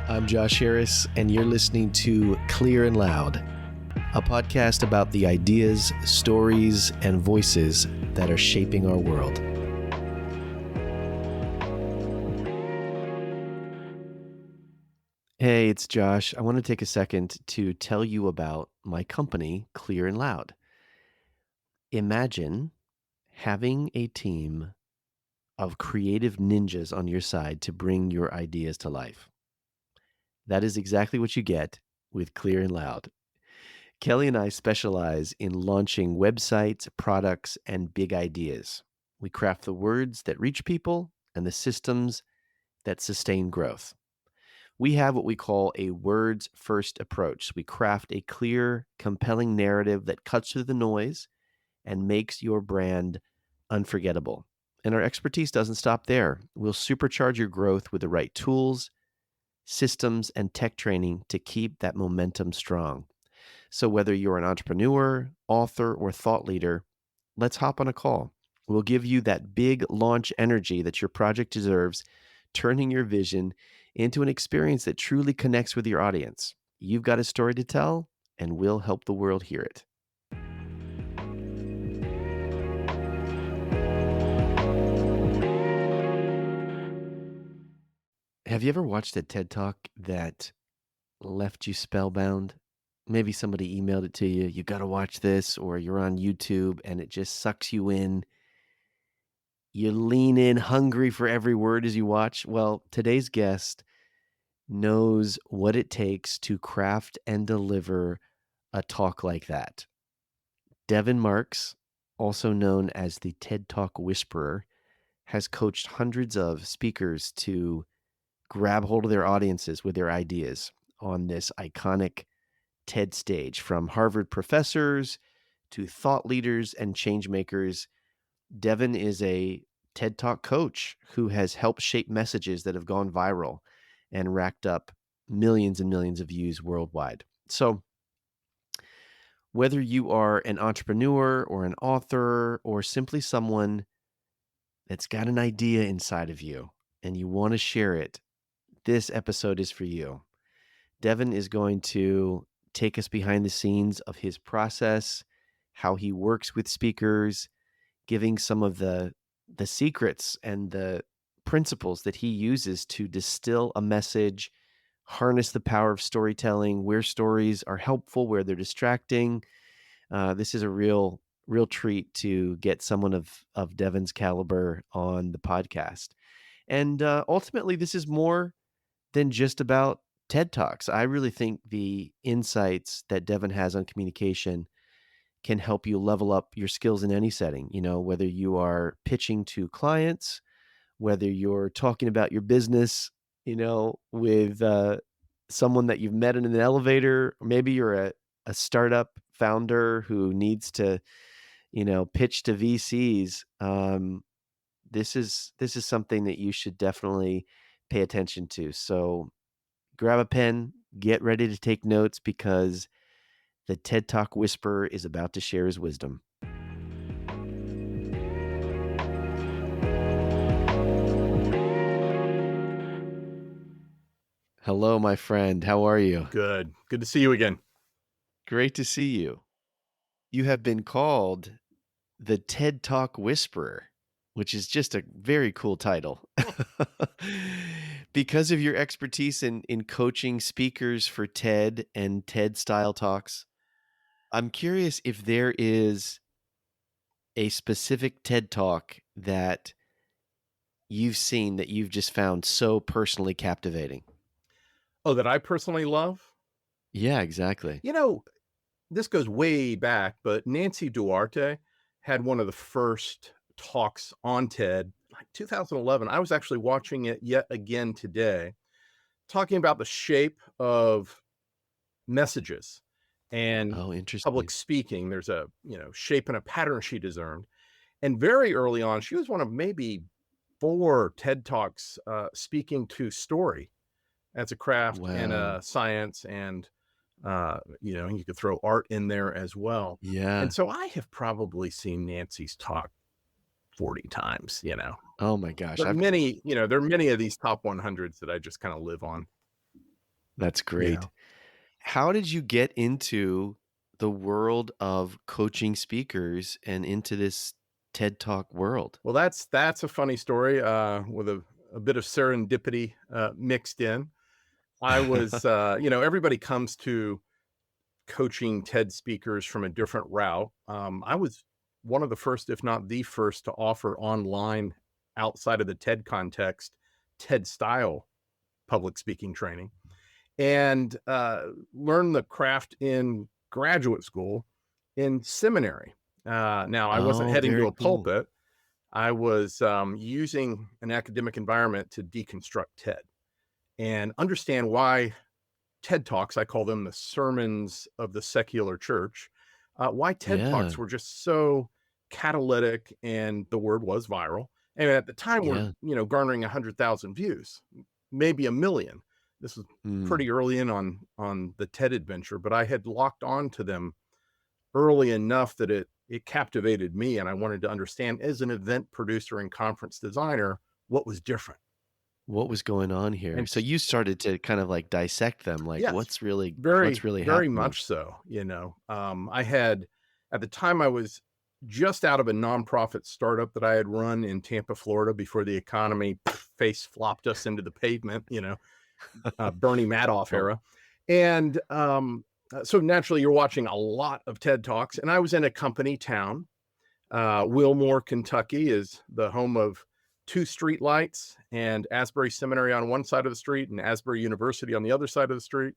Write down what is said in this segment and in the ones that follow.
I'm Josh Harris, and you're listening to Clear and Loud, a podcast about the ideas, stories, and voices that are shaping our world. Hey, it's Josh. I want to take a second to tell you about my company, Clear and Loud. Imagine having a team of creative ninjas on your side to bring your ideas to life. That is exactly what you get with Clear and Loud. Kelly and I specialize in launching websites, products, and big ideas. We craft the words that reach people and the systems that sustain growth. We have what we call a words first approach. We craft a clear, compelling narrative that cuts through the noise and makes your brand unforgettable. And our expertise doesn't stop there. We'll supercharge your growth with the right tools, systems, and tech training to keep that momentum strong. So whether you're an entrepreneur, author, or thought leader, let's hop on a call. We'll give you that big launch energy that your project deserves, turning your vision into an experience that truly connects with your audience. You've got a story to tell, and we'll help the world hear it. Have you ever watched a TED Talk that left you spellbound? Maybe somebody emailed it to you, you got to watch this, or you're on YouTube and it just sucks you in. You lean in hungry for every word as you watch. Well, today's guest knows what it takes to craft and deliver a talk like that. Devin Marks, also known as the TED Talk Whisperer, has coached hundreds of speakers to grab hold of their audiences with their ideas on this iconic TED stage, from Harvard professors to thought leaders and change makers. Devin is a TED Talk coach who has helped shape messages that have gone viral and racked up millions and millions of views worldwide. So whether you are an entrepreneur or an author or simply someone that's got an idea inside of you and you want to share it, this episode is for you. Devin is going to take us behind the scenes of his process, how he works with speakers, giving some of the secrets and the principles that he uses to distill a message, harness the power of storytelling, where stories are helpful, where they're distracting. This is a real treat to get someone of Devin's caliber on the podcast. And ultimately, this is more than just about TED Talks. I really think the insights that Devin has on communication can help you level up your skills in any setting, whether you are pitching to clients, whether you're talking about your business, with someone that you've met in an elevator, or maybe you're a startup founder who needs to, pitch to VCs. This is something that you should definitely pay attention to. So grab a pen, get ready to take notes, because the TED Talk Whisperer is about to share his wisdom. Hello, my friend. How are you? Good. Good to see you again. Great to see you. You have been called the TED Talk Whisperer, which is just a very cool title. Because of your expertise in coaching speakers for TED and TED style talks, I'm curious if there is a specific TED Talk that you've seen that you've just found so personally captivating. Oh, that I personally love? Yeah, exactly. This goes way back, but Nancy Duarte had one of the first talks on TED, like 2011. I was actually watching it yet again today, talking about the shape of messages and Oh, interesting. public speaking. There's a, shape and a pattern she discerned. And very early on, she was one of maybe 4 TED Talks speaking to story as a craft and Wow. a science, and you could throw art in there as well. Yeah. And so I have probably seen Nancy's talk 40 times. Oh my gosh. There are many of these top 100s that I just kind of live on. That's you great. know? How did you get into the world of coaching speakers and into this TED Talk world? Well, that's a funny story, with a bit of serendipity, mixed in. I was, everybody comes to coaching TED speakers from a different route. I was one of the first, if not the first, to offer online outside of the TED context, TED style public speaking training, and learned the craft in graduate school, in seminary. Now, I wasn't Oh, heading to very a cool. pulpit. I was using an academic environment to deconstruct TED and understand why TED Talks, I call them the sermons of the secular church, why TED Yeah, Talks were just so catalytic, and the word was viral. And at the time, we're yeah. garnering 100,000 views, maybe a million. This was Mm. pretty early in on the TED adventure, but I had locked on to them early enough that it captivated me, and I wanted to understand, as an event producer and conference designer, what was different. What was going on here? And So you started to kind of like dissect them, like yes, what's very, really very happening? much so. I had, at the time, I was just out of a nonprofit startup that I had run in Tampa, Florida, before the economy face flopped us into the pavement. Bernie Madoff Oh, era, and so naturally, you're watching a lot of TED talks, and I was in a company town. Wilmore, Kentucky is the home of two street lights and Asbury Seminary on one side of the street and Asbury University on the other side of the street.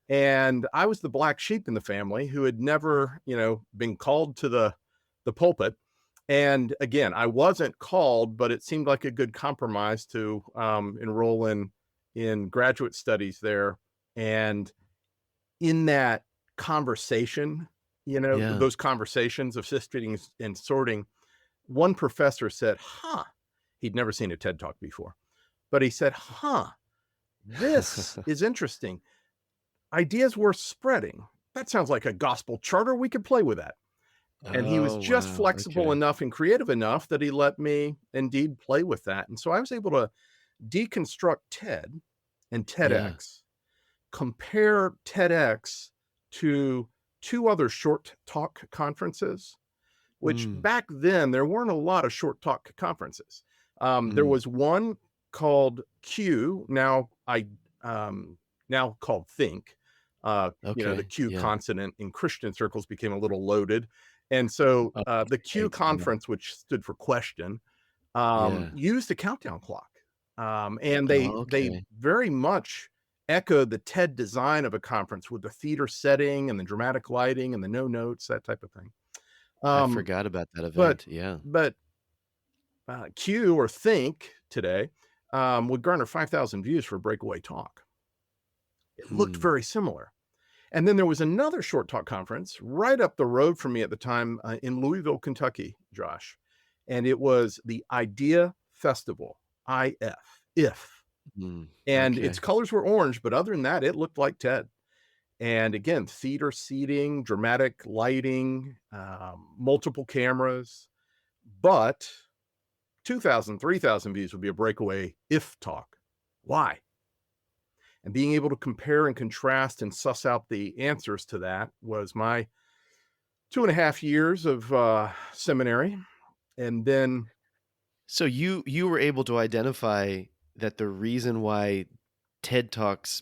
And I was the black sheep in the family who had never, been called to the pulpit. And again, I wasn't called, but it seemed like a good compromise to enroll in graduate studies there. And in that conversation, yeah. those conversations of sifting and sorting, one professor said, "Huh." He'd never seen a TED talk before, but he said, "Huh, this is interesting. Ideas worth spreading. That sounds like a gospel charter. We could play with that." And he was Oh, just wow. flexible Okay. enough and creative enough that he let me indeed play with that. And so I was able to deconstruct TED and Yeah. TEDx, compare TEDx to two other short talk conferences, which Mm, back then there weren't a lot of short talk conferences. There mm. was one called Q, now called Think. The Okay. Q Yeah. consonant in Christian circles became a little loaded, and so Oh, the Q right. Yeah. conference, which stood for question, Yeah. used a countdown clock, and they Okay. very much echoed the TED design of a conference with the theater setting and the dramatic lighting and the no notes, that type of thing. I Um, forgot about that but event. Yeah. but Q or Think today would garner 5,000 views for breakaway talk. It looked Mm. very similar. And then there was another short talk conference right up the road from me at the time, in Louisville, Kentucky, Josh. And it was the Idea Festival, if. Mm. And its Okay. colors were orange, but other than that, it looked like TED. And again, theater seating, dramatic lighting, multiple cameras. But 2,000, 3,000 views would be a breakaway if talk. Why? And being able to compare and contrast and suss out the answers to that was my 2.5 years of seminary. And then, So you were able to identify that the reason why TED Talks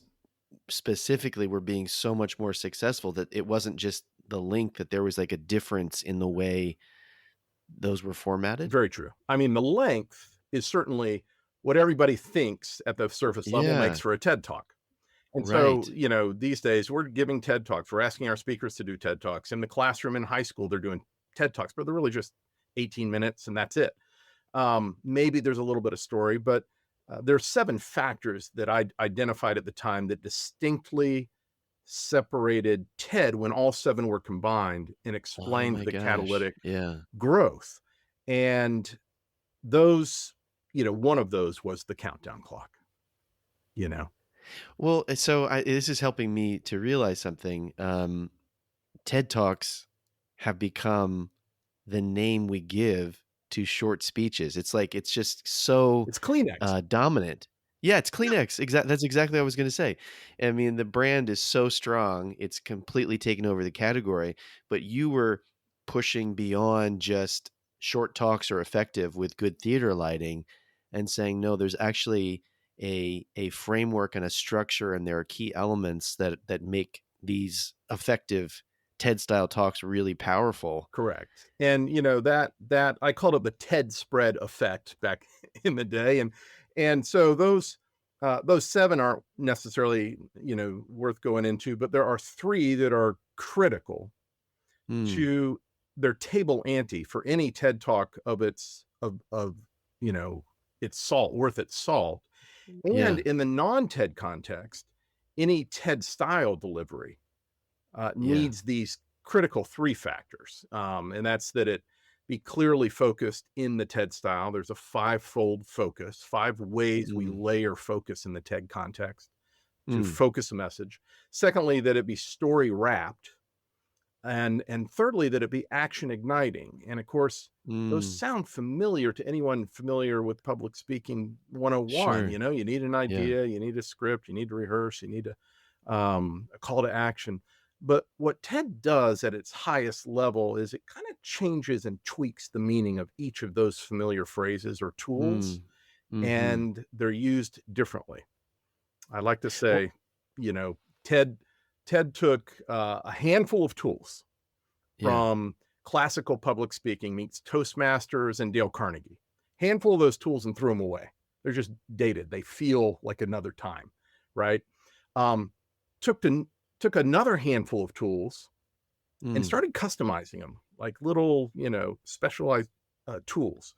specifically were being so much more successful, that it wasn't just the link, that there was like a difference in the way those were formatted? very true. I mean, the length is certainly what everybody thinks at the surface level makes Yeah. for a TED talk. And so, Right. these days we're giving TED Talks. We're asking our speakers to do TED Talks. In the classroom in high school, they're doing TED Talks, but they're really just 18 minutes and that's it. Maybe there's a little bit of story, but there's 7 factors that I identified at the time that distinctly separated TED when all 7 were combined and Oh explained my the gosh. catalytic Yeah. growth. And those, one of those was the countdown clock, you know? Well, so this is helping me to realize something. TED Talks have become the name we give to short speeches. It's like it's just so It's Kleenex. dominant. Yeah, it's Yep, Kleenex. That's exactly what I was gonna say. I mean, the brand is so strong, it's completely taken over the category, but you were pushing beyond just short talks are effective with good theater lighting and saying, "No, there's actually a framework and a structure, and there are key elements that make these effective TED-style talks really powerful." correct. And, that I called it the TED spread effect back in the day, and so those 7 aren't necessarily, worth going into, but there are 3 that are critical Mm, to their table ante for any TED Talk of you know, its salt, worth its salt. And yeah. in the non-TED context, any TED style delivery Yeah. needs these critical 3 factors. And that's that it be clearly focused in the TED style. There's a five-fold focus, 5 ways we Mm, layer focus in the TED context to mm, focus a message. Secondly, that it be story wrapped, and thirdly, that it be action igniting. And of course, those mm. sound familiar to anyone familiar with public speaking 101. Sure. You need an Yeah. idea, you need a script, you need to rehearse, you need a call to action. But what TED does at its highest level is it kind of changes and tweaks the meaning of each of those familiar phrases or tools, Mm. Mhm. and they're used differently. I like to Well, say, you know, TED TED took a handful of tools yeah. from classical public speaking meets Toastmasters and Dale Carnegie. Handful of those tools and threw them away. They're just dated. They feel like another time, right? Um, took to, took another handful of tools and Mm. started customizing them like little, specialized tools.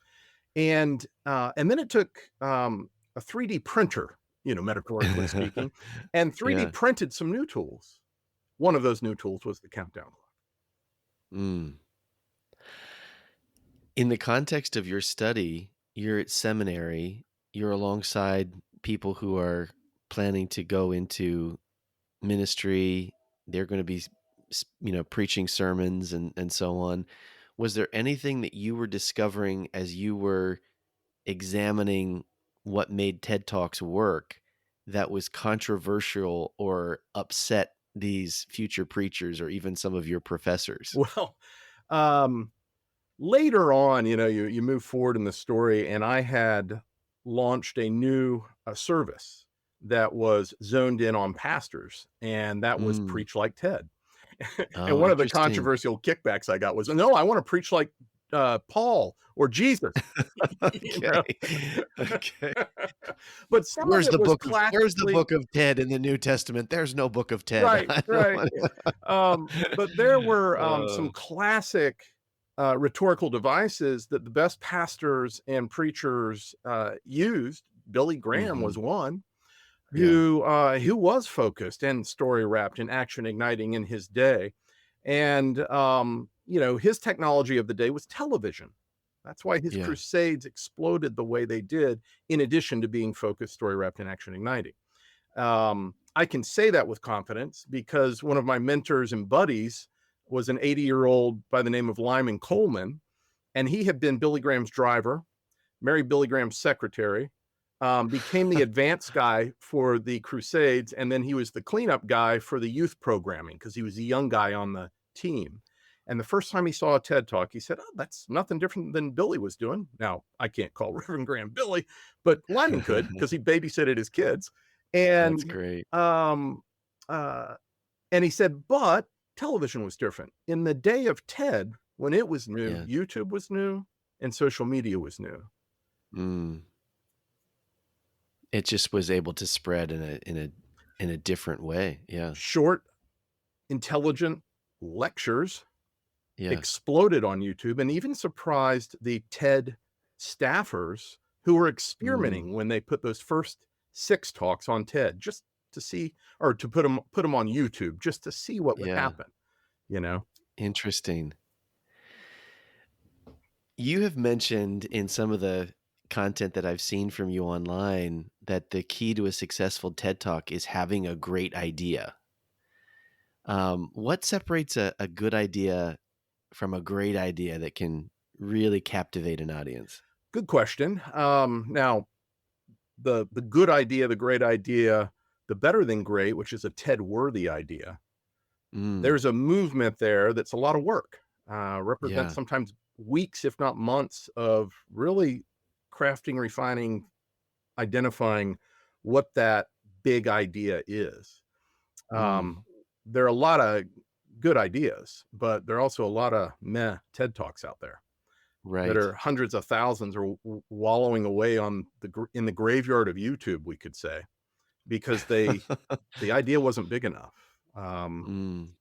And then it took a 3D printer, metaphorically speaking, and 3D Yeah. printed some new tools. One of those new tools was the countdown clock. Mm. In the context of your study, you're at seminary, you're alongside people who are planning to go into ministry, they're gonna be preaching sermons and so on. Was there anything that you were discovering as you were examining what made TED Talks work that was controversial or upset these future preachers or even some of your professors? Well, um, later on, you move forward in the story, and I had launched a new service that was zoned in on pastors, and that was Mm. Preach Like Ted. And Oh, one of the interesting. controversial kickbacks I got was, "No, I wanna preach like, Paul or Jesus." You know? Okay. Okay. But some of it was Where's the classically book of Ted in the New Testament? There's no book of Ted. right, I don't right. want But there were, some Oh, classic, rhetorical devices that the best pastors and preachers, used. Billy Graham was mhm. one Yeah. who was focused and story wrapped and action igniting in his day. And, his technology of the day was television. That's why his Yeah. crusades exploded the way they did, in addition to being focused, story wrapped, and action igniting. I can say that with confidence because one of my mentors and buddies was an 80-year-old by the name of Lyman Coleman, and he had been Billy Graham's driver, married Billy Graham's secretary, became the advance guy for the Crusades, and then he was the cleanup guy for the youth programming because he was a young guy on the team. And the first time he saw a TED talk, he said, "Oh, that's nothing different than Billy was doing." Now, I can't call Reverend Graham Billy, but Lyman could because he babysitted his kids. That's And great. um, uh, and he said, but television was different. In the day of TED, when it was new, Yeah. YouTube was new and social media was new. Mm. It just was able to spread in a different way. Yeah. Short, intelligent lectures Yeah. exploded on YouTube and even surprised the TED staffers who were Mm. experimenting when they put those first 6 talks on TED just to see, or to put them on YouTube just to see what would Yeah. happen, you know? Interesting. You have mentioned in some of the content that I've seen from you online that the key to a successful TED Talk is having a great idea. What separates a good idea from a great idea that can really captivate an audience? Good question. Now the good idea, the great idea, the better than great, which is a TED worthy idea. Mm. There's a movement there that's a lot of work, represents Yeah. sometimes weeks, if not months, of really crafting, refining, identifying what that big idea is. Mm. Um, there are a lot of good ideas, but there are also a lot of meh TED Talks out there that Right. are hundreds of thousands or wallowing away on in the graveyard of YouTube, we could say, because the idea wasn't big enough. Mm.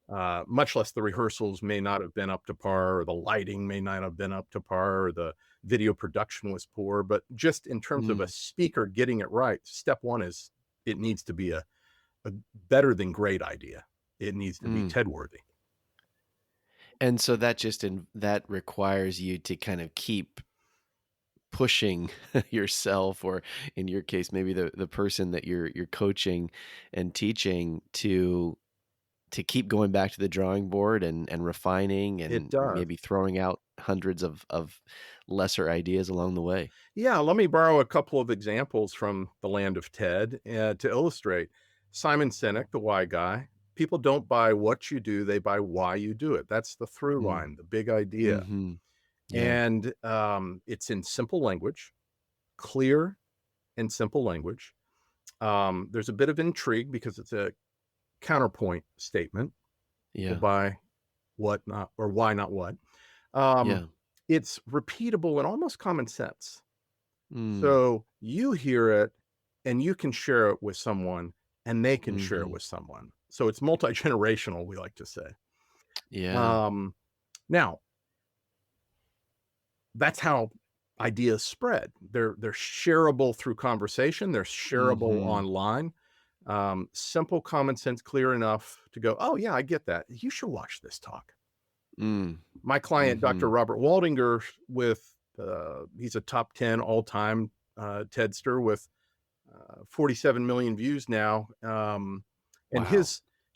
Much less the rehearsals may not have been up to par, or the lighting may not have been up to par, or the video production was poor. But just in terms of a Mm. speaker getting it right, step one is it needs to be a better than great idea. It needs to be Mm. TED worthy. And so that requires you to kind of keep pushing yourself, or in your case, maybe the person that you're coaching and teaching to keep going back to the drawing board and refining It and does. maybe throwing out hundreds of lesser ideas along the way. Yeah, let me borrow a couple of examples from the land of TED to illustrate. Simon Sinek, the why guy. People don't buy what you do, they buy why you do it. That's the through Mm. line, the big idea. Mhm. Yeah. And it's in simple language, clear and simple language. There's a bit of intrigue because it's a counterpoint statement. People Yeah. buy what not or why not what. Um, Yeah. it's repeatable and almost common sense. Mm. So you hear it and you can share it with someone and they can share it Mhm. with someone. So it's multi-generational, we like to say. Yeah. Um, now that's how ideas spread. They're shareable through conversation, they're shareable Mhm. online. Simple, common sense, clear enough to go, "Oh, yeah, I get that. You should watch this talk." Mm. My client, Dr. Mhm. Robert Waldinger, with he's a top 10 all-time TEDster with 47 million views now. And Wow.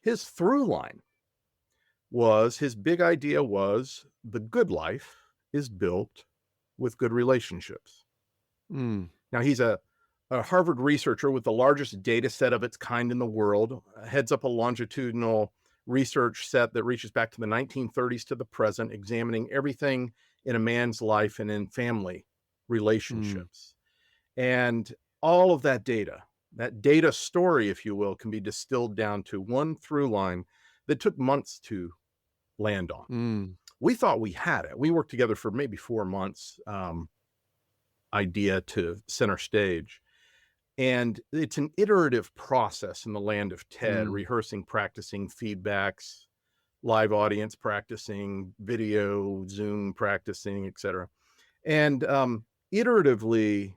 his through line was his big idea was the good life is built with good relationships. Mm. Now he's a Harvard researcher with the largest data set of its kind in the world, heads up a longitudinal research set that reaches back to the 1930s to the present, examining everything in a man's life and in family Mm. relationships. And all of that data story, if you will, can be distilled down to one through line that took months to land on. Mm. We thought we had it. We worked together for maybe 4 months, idea to center stage. And it's an iterative process in the land of TED, Mm. rehearsing, practicing, feedbacks, live audience practicing, video, Zoom practicing, etc. And iteratively,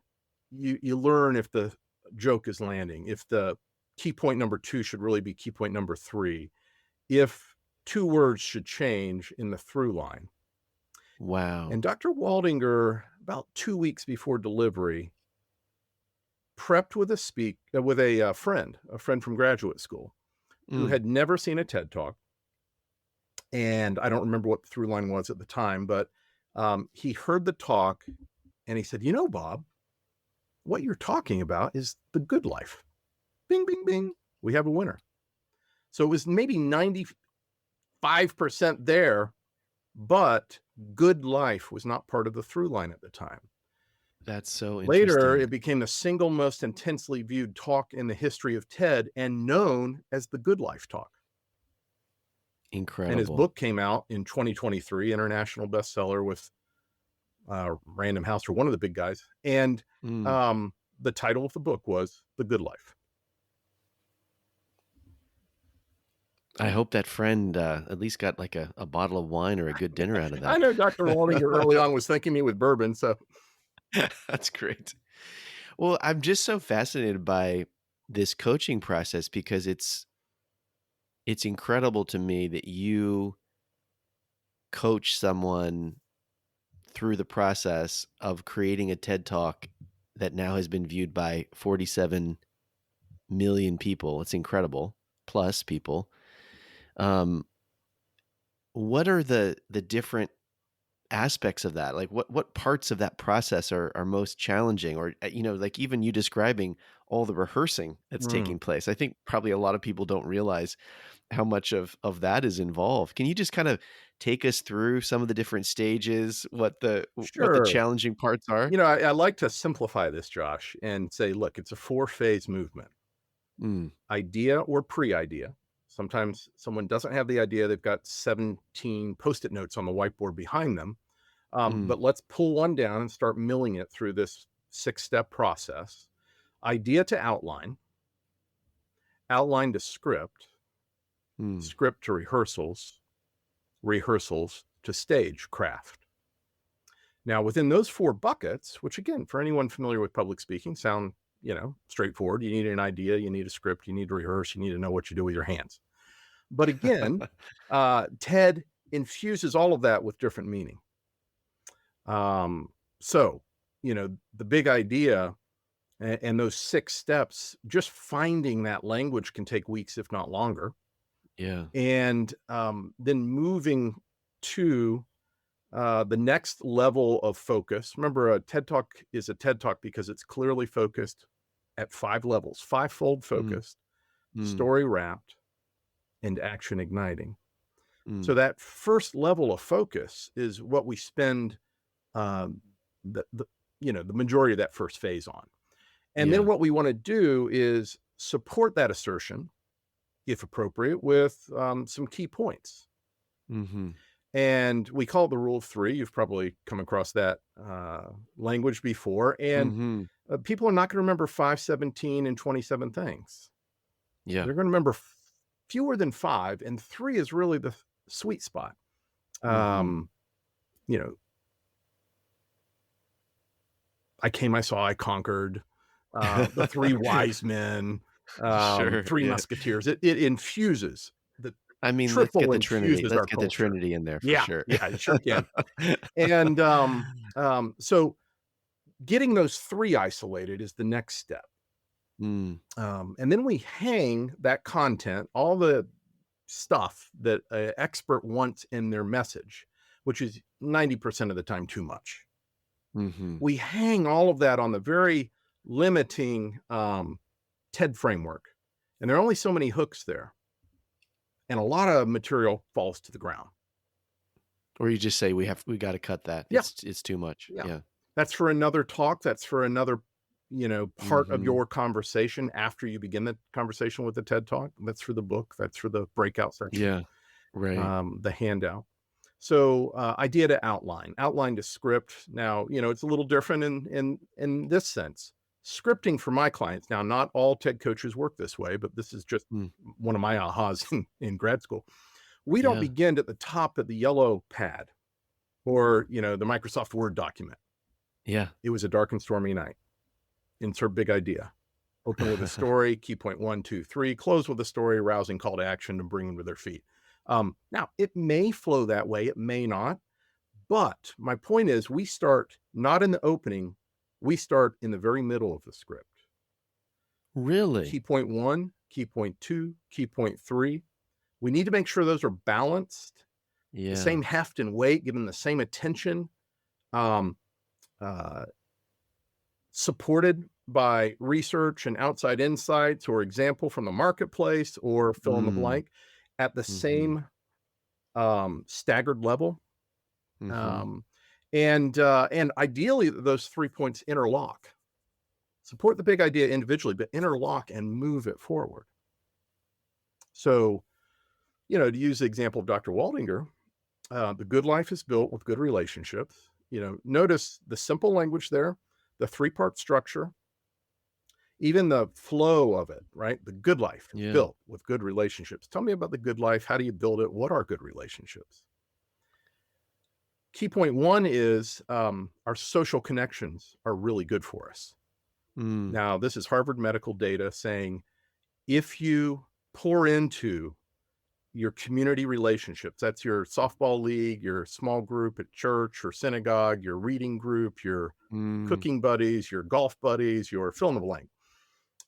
you learn if the joke is landing, if the key point number two should really be key point number three, if two words should change in the through line. Wow. And Dr. Waldinger, about 2 weeks before delivery, prepped with a friend from graduate school who Mm. had never seen a TED talk, and I don't remember what the through line was at the time, but he heard the talk and he said, "You know, Bob, what you're talking about is the good life. Bing, bing, bing. We have a winner." So it was maybe 95% there, but good life was not part of the through line at the time. That's so Later, interesting. it became the single most intensely viewed talk in the history of TED and known as the Good Life Talk. And his Incredible. book came out in 2023, international bestseller with Random House or one of the big guys. And Mm. um, the title of the book was The Good Life. I hope that friend, at least got like a bottle of wine or a good dinner out of I that. know Dr. Waldinger early on was thanking me with bourbon. So That's great. Well, I'm just so fascinated by this coaching process because it's incredible to me that you coach someone through the process of creating a TED Talk that now has been viewed by 47 million people. It's incredible. Plus people. Um, what are the different aspects of that? Like, what parts of that process are most challenging? Or, like, even you describing all the rehearsing that's Mm, taking place. I think probably a lot of people don't realize how much of that is involved. Can you just kind of take us through some of the different stages, what the sure. challenging parts are? I like to simplify this, Josh, and say, look, it's a four-phase movement. Mm, Idea or pre-idea. Sometimes someone doesn't have the idea, they've got 17 Post-it notes on the whiteboard behind them. mm, But let's pull one down and start milling it through this six-step process. Idea to outline, outline to script, mm. script to rehearsals, rehearsals to stage craft. Now, within those four buckets, which again, for anyone familiar with public speaking, sound, straightforward. You need an idea, you need a script, you need to rehearse, you need to know what you do with your hands. But again, TED infuses all of that with different meaning. Um, so, the big idea and those six steps, just finding that language can take weeks, if not longer. Yeah. And then moving to the next level of focus. Remember, a TED Talk is a TED Talk because it's clearly focused at five levels, five-fold Mm, focused, mm, story wrapped, and action igniting. So mm. that first level of focus is what we spend um, the majority of that first phase on. And then Yeah. what we want to do is support that assertion, if appropriate, with some key points. Mhm. And we call it the rule of three. You've probably come across that language before. And Mhm. people are not going to remember 5, 17, and 27 things. Yeah. They're going to remember fewer than five, and three is really the sweet spot. Mhm. Um, you know, I came, I saw, I conquered. The three wise men, Sure, three yeah. musketeers. It infuses the I mean, let's get triple the Trinity infuses let's our get the culture. Trinity in there for Yeah, sure. yeah, it sure can. And so getting those three isolated is the next step. Mm, And then we hang that content, all the stuff that an expert wants in their message, which is 90% of the time too much. mhm. We hang all of that on the very limiting TED framework. And there are only so many hooks there. And a lot of material falls to the ground. Or you just say, we gotta cut that. Yeah. It's too much." Yeah. Yeah. That's for another talk. That's for another, part of Mhm. your conversation after you begin the conversation with the TED Talk. That's for the book. That's for the breakout section, Yeah. Right. the handout. So, idea to outline to script. Now, it's a little different in this sense. Scripting for my clients. Now, not all TED coaches work this way, but this is just Mm. one of my ahas in grad school. We don't Yeah. begin at the top of the yellow pad or, the Microsoft Word document. Yeah. It was a dark and stormy night. Insert big idea. Open with a story, key point one, two, three, close with a story, rousing call to action to bring them to their feet. Now, it may flow that way, it may not. But my point is, we start not in the opening, we start in the very middle of the script. Key Really? point one, key point two, key point three. We need to make sure those are balanced, the Yeah. same heft and weight, given the same attention. Um, uh, Supported by research and outside insights or example from the marketplace or fill in the Mm. blank at the Mhm. same staggered level. Mhm. Um, and ideally, those 3 points interlock. Support the big idea individually, but interlock and move it forward. So, to use the example of Dr. Waldinger, the good life is built with good relationships. Notice the simple language there, the three-part structure, even the flow of it, right? The good life is Yeah. built with good relationships. Tell me about the good life. How do you build it? What are good relationships? Key point one is our social connections are really good for us. Mm. Now, this is Harvard medical data saying if you pour into your community relationships, that's your softball league, your small group at church or synagogue, your reading group, your Mm. cooking buddies, your golf buddies, your fill in the blank.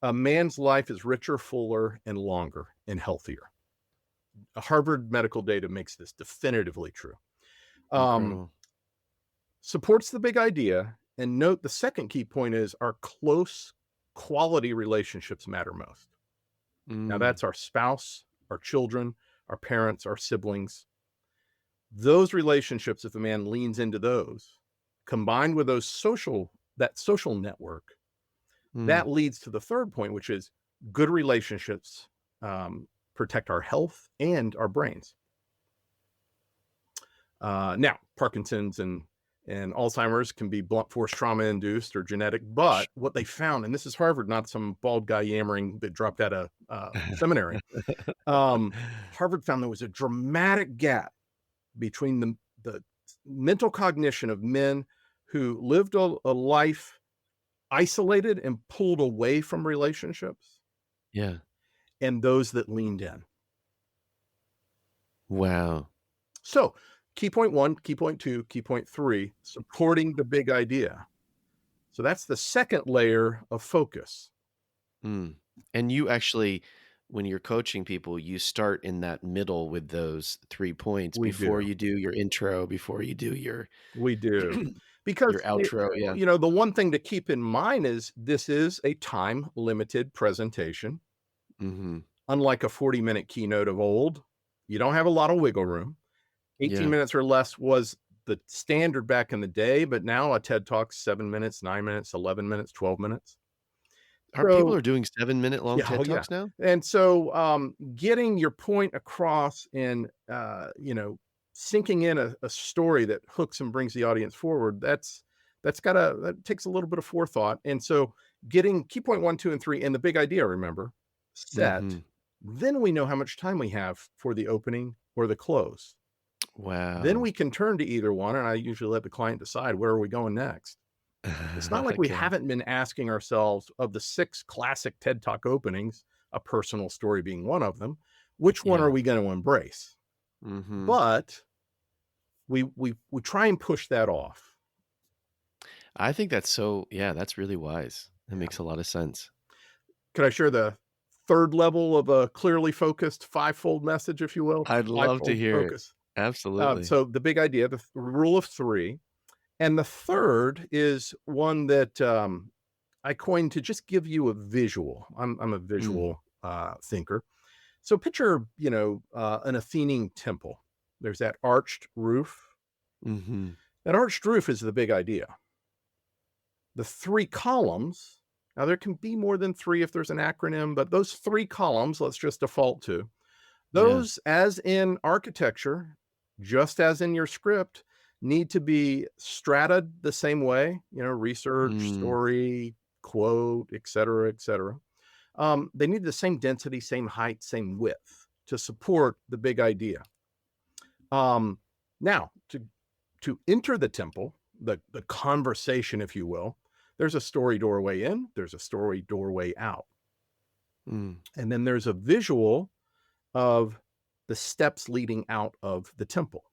A man's life is richer, fuller, and longer and healthier. Harvard medical data makes this definitively true. Um, Incredible. supports the big idea. And note the second key point is our close quality relationships matter most. Now, Mm, that's our spouse, our children, our parents, our siblings. Those relationships, if a man leans into those, combined with that social network, mm. that leads to the third point, which is good relationships protect our health and our brains. Now, Parkinson's and Alzheimer's can be blunt force trauma induced or genetic, Sh but what they found, and this is Harvard, not some bald guy yammering that dropped out of seminary. Um, Harvard found there was a dramatic gap between the mental cognition of men who lived a life isolated and pulled away from relationships Yeah. and those that leaned in. Wow. So, key point one, key point two, key point three, supporting the big idea. So, that's the second layer of focus. Mm. And you actually, when you're coaching people, you start in that middle with those 3 points We before do. you do your intro, before you do your We do. Because, your outro, yeah. the one thing to keep in mind is this is a time limited presentation. Mhm. Unlike a 40-minute keynote of old, you don't have a lot of wiggle room. 18 Yeah. minutes or less was the standard back in the day, but now a TED Talk's 7 minutes, 9 minutes, 11 minutes, 12 minutes. People So are doing 7-minute long yeah, oh, TED yeah. Talks now? And so, getting your point across and, sinking in a story that hooks and brings the audience forward, that takes a little bit of forethought. And so getting key point 1, 2, and 3 and the big idea, remember, set, Mhm. then we know how much time we have for the opening or the close. Then Wow. we can turn to either one, and I usually let the client decide where are we going next. It's not like we Okay. haven't been asking ourselves of the 6 classic TED Talk openings, a personal story being one of them, which one Yeah. are we going to embrace? Mhm. But we try and push that off. I think that's so yeah, that's really wise. That Yeah. makes a lot of sense. Could I share the third level of a clearly focused five-fold message, if you will? I'd love to Five-fold hear it. focus. Absolutely. So the big idea, the rule of 3, and the third is one that I coined to just give you a visual. I'm a Mm. visual thinker. So picture, an Athenian temple. There's that arched roof. Mhm. That arched roof is the big idea. The 3 columns, now there can be more than 3 if there's an acronym, but those 3 columns, let's just default to. Yeah. Those, as in architecture, just as in your script, need to be strataed the same way, research, Mm. story, quote, et cetera. They need the same density, same height, same width to support the big idea. Um, Now, to enter the temple, the conversation, if you will, there's a story doorway in, there's a story doorway out, Mm. and then there's a visual of the steps leading out of the temple.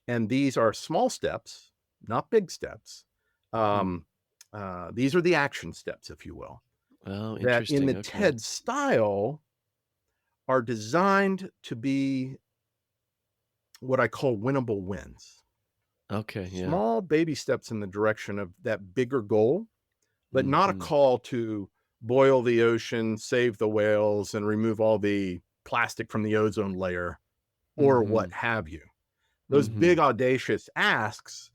And these are small steps, not big steps. Mm. Um, these are the action steps, if you will, Oh, that in the interesting, okay. TED style are designed to be what I call winnable wins. Okay, yeah. Small baby steps in the direction of that bigger goal, but not a Mhm. call to boil the ocean, save the whales, and remove all the plastic from the ozone layer or what Mhm. have you. Those big Mhm. audacious asks,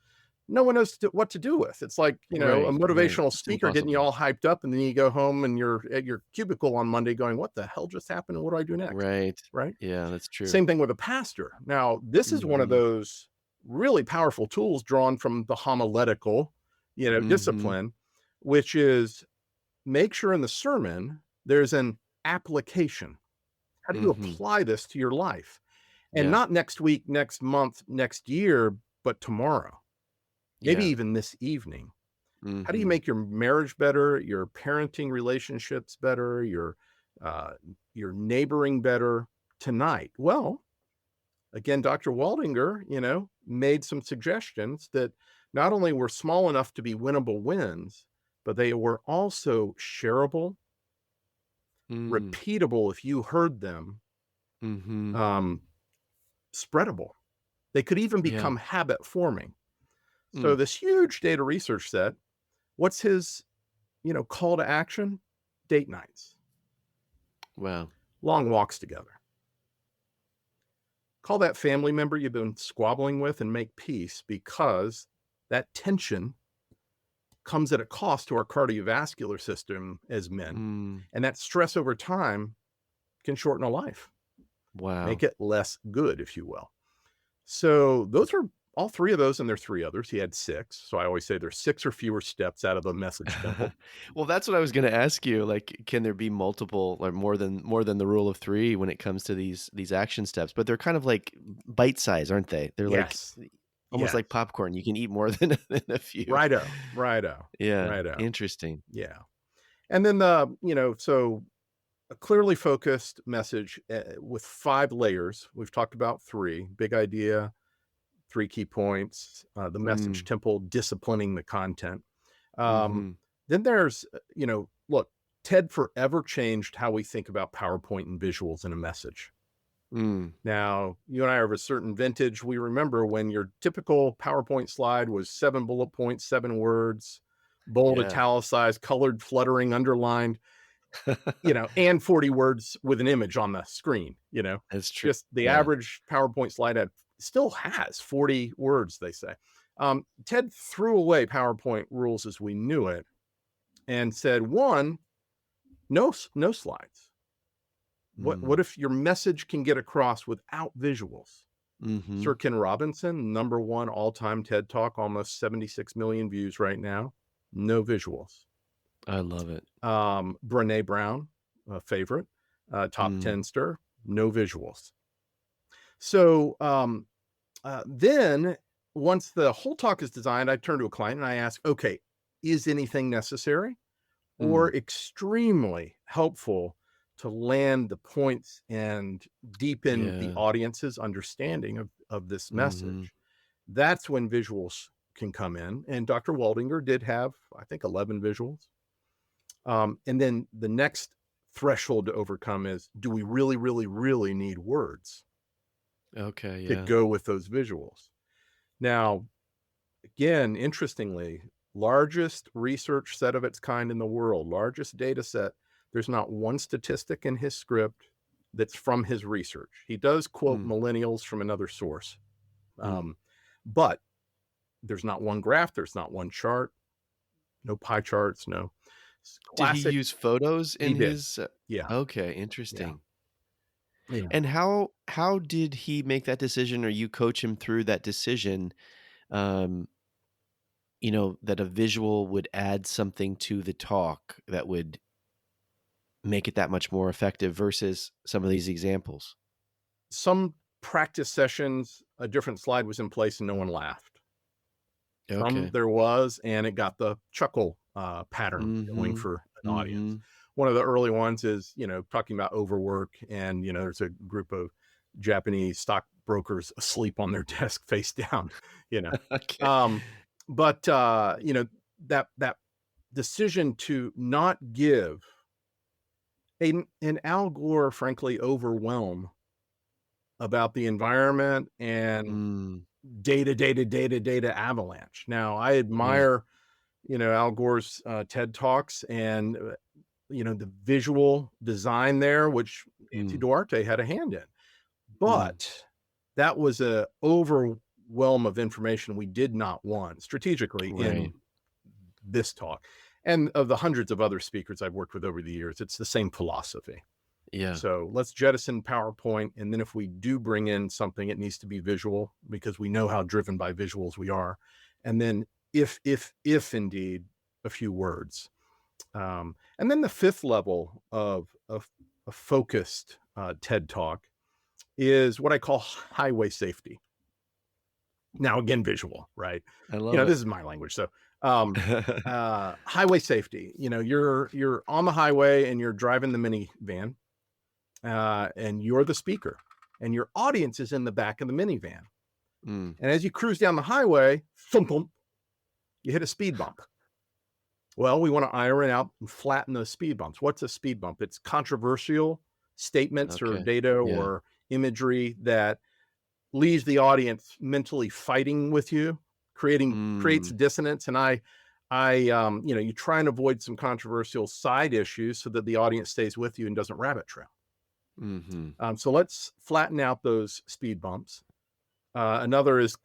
no one knows what to do with. It's like, a Right, right. motivational It's speaker getting you impossible. all hyped up, and then you go home and you're at your cubicle on Monday going, what the hell just happened? And what do I do next? Right. Right. Yeah, that's true. Same thing with a pastor. Now, this is one of Mhm. those really powerful tools drawn from the homiletical, Mhm. discipline, which is make sure in the sermon there's an application. How do you Mhm. apply this to your life? And Yeah. not next week, next month, next year, but tomorrow, maybe Yeah. even this evening. How do you Mhm. make your marriage better, your parenting relationships better, uh, your neighboring better tonight? Well, again, Dr. Waldinger, made some suggestions that not only were small enough to be winnable wins, but they were also shareable, Mm. repeatable if you heard them, Mhm. um, spreadable. They could even Yeah. become habit forming. So Mm. this huge data research set, what's his, call to action? Date nights, Wow. long walks together. Call that family member you've been squabbling with and make peace, because that tension comes at a cost to our cardiovascular system as men. Mm. And that stress over time can shorten a life, make Wow. it less good, if you will. So those are all three of those, and there are three others. He had six. So I always say there's six or fewer steps out of the message temple. Well, that's what I was gonna ask you, like, can there be multiple or more than the rule of 3 when it comes to these action steps? But they're kind of like bite size, aren't they? They're like Yes. almost Yes. like popcorn, you can eat more than a few. Righto. Righto. Yeah, Righto. interesting. Yeah. And then so a clearly focused message with five layers. We've talked about three: big idea, three key points, the message Mm, temple, disciplining the content. Um, mhm, then there's, look, TED forever changed how we think about PowerPoint and visuals in a message. mm, Now, you and I are of a certain vintage. We remember when your typical PowerPoint slide was 7 bullet points, 7 words, bold, yeah. italicized, colored, fluttering, underlined, and 40 words with an image on the screen, That's true. just the Yeah. average PowerPoint slide still has 40 words, they say. TED threw away PowerPoint rules as we knew it and said, one, no slides. What Mm, if your message can get across without visuals? Sir mhm. Ken Robinson, number one all-time TED Talk, almost 76 million views right now. No visuals. I love it. Brene Brown, a favorite, top Mm, 10 stir, no visuals. So then once the whole talk is designed, I turn to a client and I ask, okay, is anything necessary mm, or extremely helpful to land the points and deepen the yeah. audience's understanding of this Mhm, message? That's when visuals can come in. And Dr. Waldinger did have, I think, 11 visuals. And then the next threshold to overcome is, do we really, really, really need words okay, to yeah. go with those visuals? Now, again, interestingly, largest research set of its kind in the world, largest data set. There's not one statistic in his script that's from his research. He does quote Mm, millennials from another source, mm. but there's not one graph, there's not one chart, no pie charts, no Did he classic. use photos He in did. his Yeah. okay, Yeah. interesting. Yeah. And how did he make that decision or you coach him through that decision, um, that a visual would add something to the talk that would make it that much more effective versus some of these examples? Some practice sessions, a different slide was in place and no one laughed. Some Okay. there was, and it got the chuckle, pattern going Mhm. for an audience. Mhm. One of the early ones is, talking about overwork, and, there's a group of Japanese stockbrokers asleep on their desk face down, you know? Okay. Um, but, that decision to not give an Al Gore, frankly, overwhelm about the environment and Mm, data avalanche. Now, I right. admire, Al Gore's TED Talks and, the visual design there, which Nancy Mm, Duarte had a hand in. mm, But that was a overwhelm of information we did not want strategically in right. this talk. And of the hundreds of other speakers I've worked with over the years, it's the same philosophy. Yeah. So let's jettison PowerPoint. And then if we do bring in something, it needs to be visual because we know how driven by visuals we are. And then if indeed a few words. And then the fifth level of a focused TED talk is what I call highway safety. Now, again, visual, right? I love This it. is my language. So, highway safety, you're on the highway and you're driving the minivan, and you're the speaker, and your audience is in the back of the minivan. Mm, And as you cruise down the highway, thump, thump, you hit a speed bump. Well, we want to iron out and flatten those speed bumps. What's a speed bump? It's controversial statements or okay. data Yeah. or imagery that leaves the audience mentally fighting with you, creates Mm. dissonance. And you try and avoid some controversial side issues so that the audience stays with you and doesn't rabbit trail. Mhm. So let's flatten out those speed bumps. Another is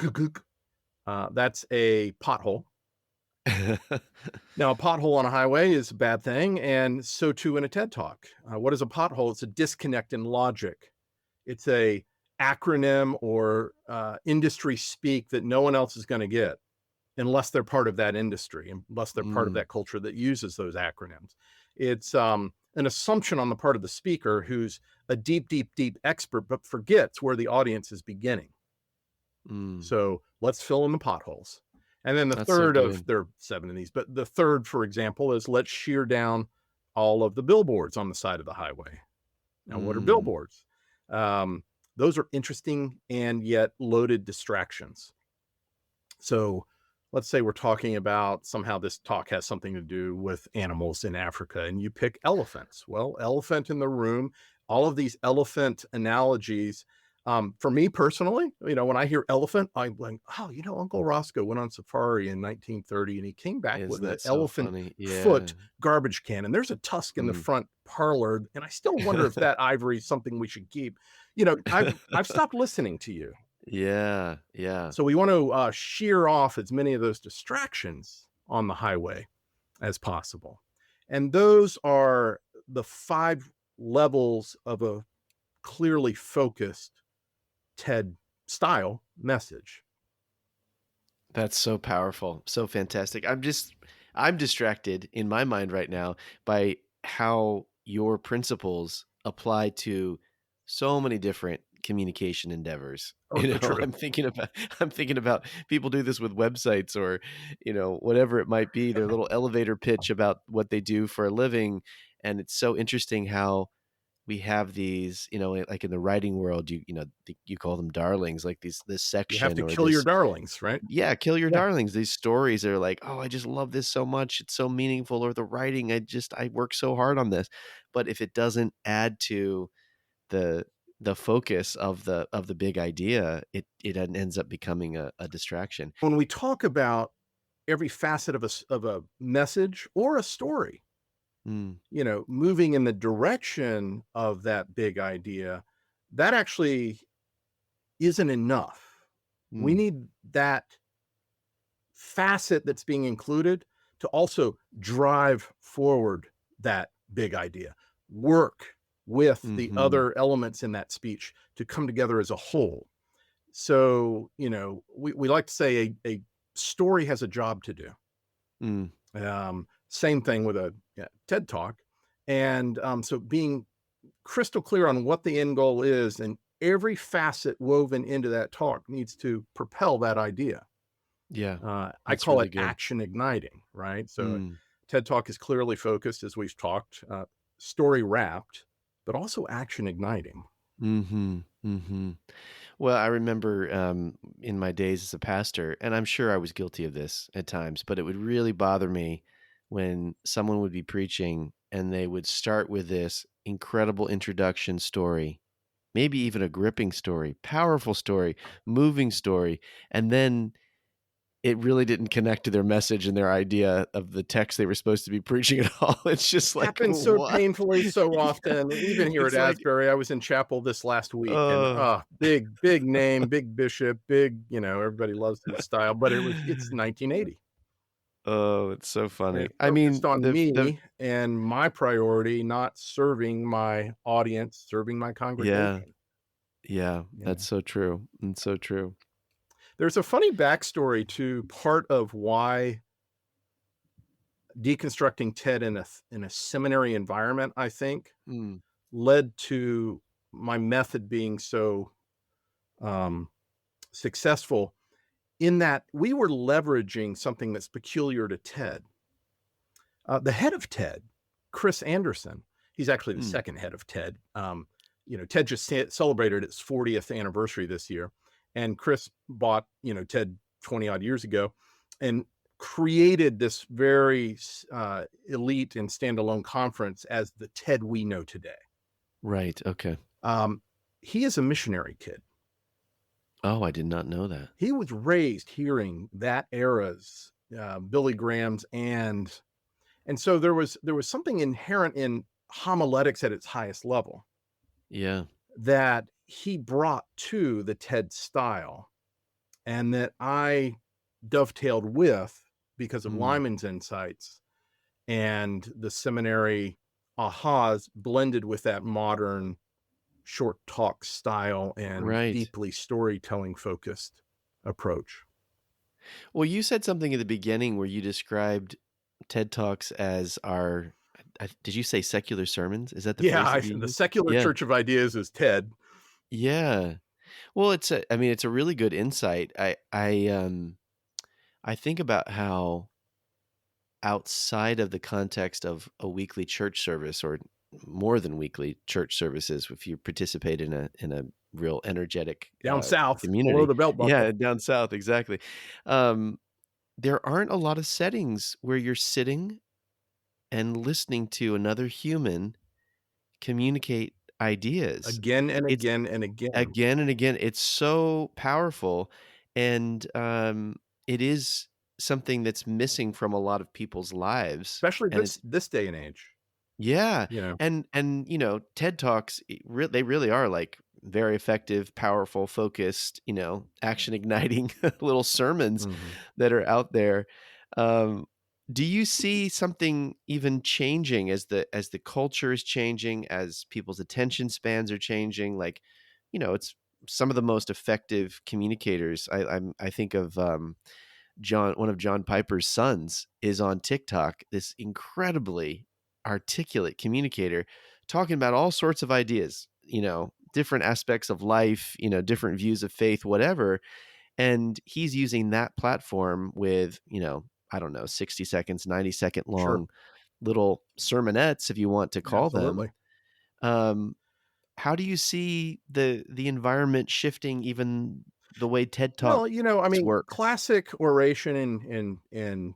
that's a pothole. Now, a pothole on a highway is a bad thing, and so too in a TED Talk. What is a pothole? It's a disconnect in logic. It's a acronym or industry speak that no one else is going to get unless they're part of that industry, unless they're part of Mm. that culture that uses those acronyms. It's an assumption on the part of the speaker who's a deep, deep, deep expert, but forgets where the audience is beginning. Mm. So let's fill in the potholes. And then the That's so third of good. there are 7 of these, but the third, for example, is let's shear down all of the billboards on the side of the highway. Now, what are Mm. billboards? Um, those are interesting and yet loaded distractions. So let's say we're talking about somehow this talk has something to do with animals in Africa, and you pick elephants. Well, elephant in the room, all of these elephant analogies. For me personally, when I hear elephant, I'm like, oh, Uncle Roscoe went on safari in 1930 and he came back with Isn't an that so elephant funny? Yeah. foot garbage can, and there's a tusk in the Mm. front parlor, and I still wonder if that ivory is something we should keep. I've stopped listening to you. Yeah, yeah. So we want to shear off as many of those distractions on the highway as possible. And those are the 5 levels of a clearly focused TED style message. That's so powerful, so fantastic. I'm distracted in my mind right now by how your principles apply to so many different communication endeavors. Oh, so true. I'm thinking about people do this with websites or, whatever it might be, their little elevator pitch about what they do for a living, and it's so interesting how we have these, like in the writing world, you call them darlings, like this You have section to or kill your this. darlings, right? Yeah, kill your Yeah. darlings. These stories are like, "Oh, I just love this so much. It's so meaningful," or the writing, I work so hard on this." But if it doesn't add to the the focus of the big idea, it ends up becoming a distraction. When we talk about every facet of a message or a story, Mm, moving in the direction of that big idea, that actually isn't enough. We mm, need that facet that's being included to also drive forward that big idea. Work with the mhm, other elements in that speech to come together as a whole. So, we like to say a story has a job to do. mm, Same thing with a TED talk. And so being crystal clear on what the end goal is and every facet woven into that talk needs to propel that idea. yeah, I that's call really it good. action igniting, right? So Mm, TED Talk is clearly focused, as we've talked, story wrapped, but also action igniting. mhm, mhm. Well, I remember, in my days as a pastor, and I'm sure I was guilty of this at times, but it would really bother me when someone would be preaching and they would start with this incredible introduction story, maybe even a gripping story, powerful story, moving story, and then it really didn't connect to their message and their idea of the text they were supposed to be preaching at all. It's just like, Happens so "What?" painfully so Yeah. often, even here at It's like, Asbury. I was in chapel this last week and uh big, big name, big bishop, big, everybody loves his style, but it's 1980. Oh, it's so And funny. it I focused mean, on the me and my priority, not serving my audience, serving my yeah, congregation. yeah, Yeah. that's so true. It's so true. There's a funny backstory to part of why deconstructing TED in a seminary environment, I think, Mm, led to my method being so um, successful in that we were leveraging something that's peculiar to TED. The head of TED, Chris Anderson, he's actually the mm, second head of TED. TED just celebrated its 40th anniversary this year, and Chris bought TED 20 odd years ago, and created this very elite and standalone conference as the TED we know today. right, okay. Um, he is a missionary kid. Oh, I did not know that. He was raised hearing that era's, Billy Graham's, and so there was something inherent in homiletics at its highest level Yeah. that he brought to the TED style, and that I dovetailed with because of Mm. Lyman's insights and the seminary ahas blended with that modern short talk style and Right. deeply storytelling focused approach. Well, you said something at the beginning where you described TED Talks as did you say secular sermons? Is that the Yeah, phrase that you the used? secular Yeah. church of ideas is TED. Yeah. Well, I mean, it's a really good insight. I think about how outside of the context of a weekly church service or more than weekly church services, if you participate in a real energetic Down south, below community. the belt buckle. Yeah, down south, exactly. Um, there aren't a lot of settings where you're sitting and listening to another human communicate ideas. Again and It's again and again, again and again, it's so powerful, and, it is something that's missing from a lot of people's lives, especially and this day and age, yeah, you know? and, TED Talks, they really are, like, very effective, powerful, focused, action igniting little sermons Mhm. that are out there. Um, do you see something even changing as the culture is changing, as people's attention spans are changing? Like, it's some of the most effective communicators. I think of, one of John Piper's sons is on TikTok, this incredibly articulate communicator talking about all sorts of ideas, different aspects of life, different views of faith, whatever. And he's using that platform with, I don't know, 60 seconds, 90-second Sure. long little sermonettes, if you want to call them. Absolutely. Um, how do you see the environment shifting, even the way TED Well, Talks I mean, work? classic oration and